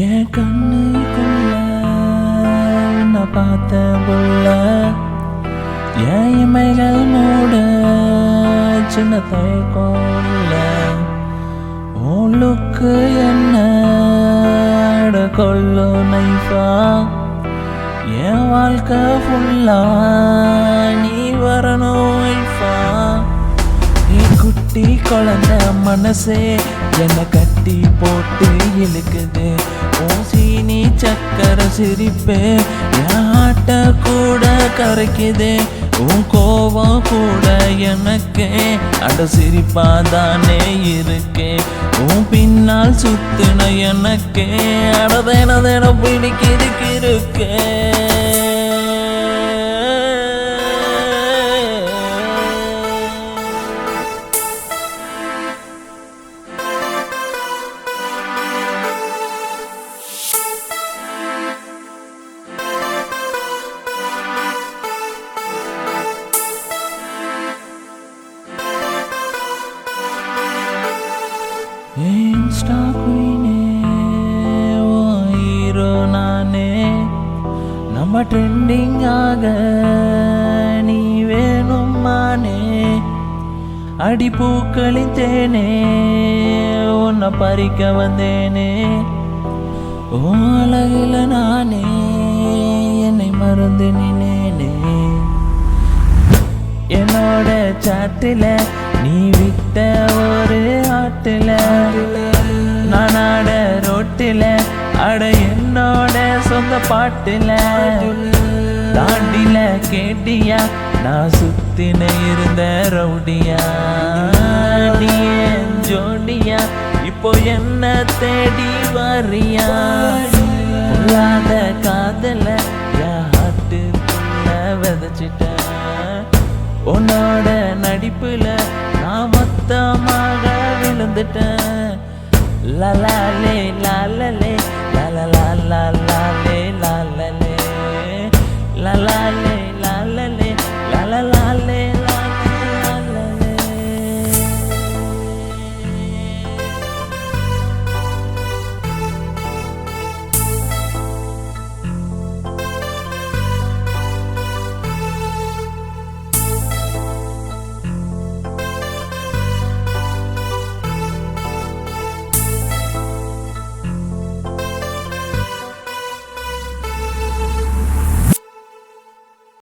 என் கண்ணுக்குள்ள உன்னை பார்த்த புள்ள என் இமைகள் மூட சின்ன தயக்கோல்ல உள்ளுக்கு என்ன கொள்ளோ நைஃபா என் வாழ்க்கை ஃபுல்லா நீ வரணும் வைஃபா குட்டி குழந்த மனசே என்னை கட்டி போட்டு இழுக்குது சீனி சக்கரை சிரிப்பே என் ஆட்ட கூட கரைக்குது உன் கோபம் கூட எனக்கு அட சிரிப்பாதானே இருக்கே உன் பின்னால் சுத்துன எனக்கு அடதேன பிடிக்குது இருக்கே இன்ஸ்டா குயினே ஓ ஹீரோ நானே நம்ம ட்ரெண்டிங் ஆக நீ வேணுமானே அடி பூக்களின் தேனே உன்னை பறிக்க வந்தேனே ஓ அழகில நானே என்னை மறந்து நினேனே என்னோட சாட்டில நீ விட்ட ஒரு ஆட்டுல நானாட ரோட்டில அட என்னோட சொந்த பாட்டுல தாண்டில கேட்டியா நான் சுத்தின இருந்த ரவுடியா நீ என் ஜோடியா இப்போ என்ன தேடி வரியா பொல்லாத காதல ஹாட்டுக்குள்ள விதைச்சிட்ட உன்னோட நடிப்புல நான் மொத்தமாக விழுந்துட்டேன் லலாலே லாலலே லலலா